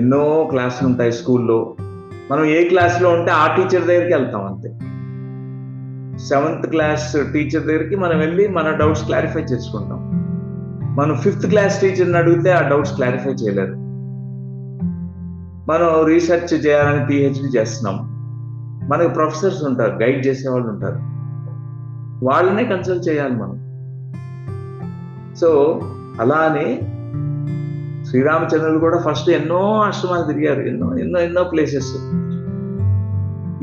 ఎన్నో క్లాసులు ఉంటాయి స్కూల్లో. మనం ఏ క్లాస్లో ఉంటే ఆ టీచర్ దగ్గరికి వెళ్తాం అంతే. 7th క్లాస్ టీచర్ దగ్గరికి మనం వెళ్ళి మన డౌట్స్ క్లారిఫై చేసుకుంటాం. మనం 5th క్లాస్ టీచర్ని అడిగితే ఆ డౌట్స్ క్లారిఫై చేయలేరు. మనం రీసెర్చ్ చేయాలని పిహెచ్డి చేస్తున్నాం, మనకి ప్రొఫెసర్స్ ఉంటారు, గైడ్ చేసేవాళ్ళు ఉంటారు, వాళ్ళనే కన్సల్ట్ చేయాలి మనం. సో అలానే శ్రీరామచంద్రుడు కూడా ఫస్ట్ ఎన్నో ఆశ్రమాలు తిరిగారు, ఎన్నో ఎన్నో ఎన్నో ప్లేసెస్.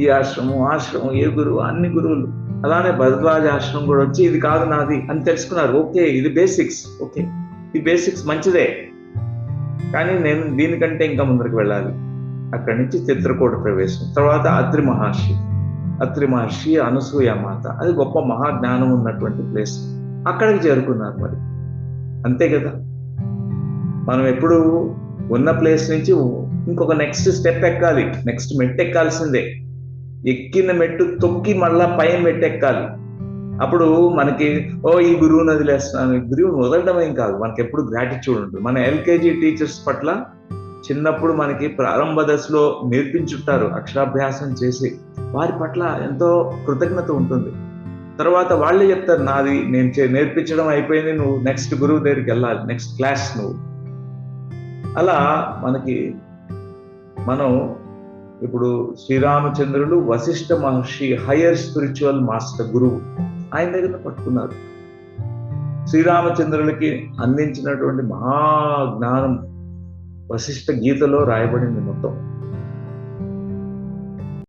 ఈ ఆశ్రమం ఆశ్రమం ఏ గురువు, అన్ని గురువులు. అలానే భరద్వాజ ఆశ్రమం కూడా వచ్చి ఇది కాదు నాది అని తెలుసుకున్నారు. ఓకే, ఇది బేసిక్స్, ఓకే ఈ బేసిక్స్ మంచిదే, కానీ నేను దీనికంటే ఇంకా ముందరికి వెళ్ళాలి. అక్కడి నుంచి చిత్రకూట ప్రవేశం, తర్వాత అత్రి మహర్షి అనసూయ మాత, అది గొప్ప మహాజ్ఞానం ఉన్నటువంటి ప్లేస్. అక్కడికి చేరుకున్నారు. మరి అంతే కదా, మనం ఎప్పుడు ఉన్న ప్లేస్ నుంచి ఇంకొక నెక్స్ట్ స్టెప్ ఎక్కాలి, నెక్స్ట్ మెట్టు ఎక్కాల్సిందే. ఎక్కిన మెట్టు తొక్కి మళ్ళా పైన మెట్టు ఎక్కాలి. అప్పుడు మనకి ఈ గురువుని వదిలేస్తున్నాను, గురువుని వదలడం ఏం కాదు, మనకి ఎప్పుడు గ్రాటిట్యూడ్ ఉంటుంది. మన ఎల్కేజీ టీచర్స్ పట్ల చిన్నప్పుడు మనకి ప్రారంభ దశలో నేర్పించుంటారు, అక్షరాభ్యాసం చేసి వారి పట్ల ఎంతో కృతజ్ఞత ఉంటుంది. తర్వాత వాళ్ళే చెప్తారు, నాది నేను నేర్పించడం అయిపోయింది, నువ్వు నెక్స్ట్ గురువు దగ్గరికి వెళ్ళాలి, నెక్స్ట్ క్లాస్ నువ్వు. అలా మనం ఇప్పుడు శ్రీరామచంద్రుడు వశిష్ఠ మహర్షి హయ్యర్ స్పిరిచువల్ మాస్టర్ గురువు, ఆయన దగ్గర పట్టుకున్నారు. శ్రీరామచంద్రుడికి అందించినటువంటి మహాజ్ఞానం వశిష్ఠ గీతలో రాయబడింది మొత్తం.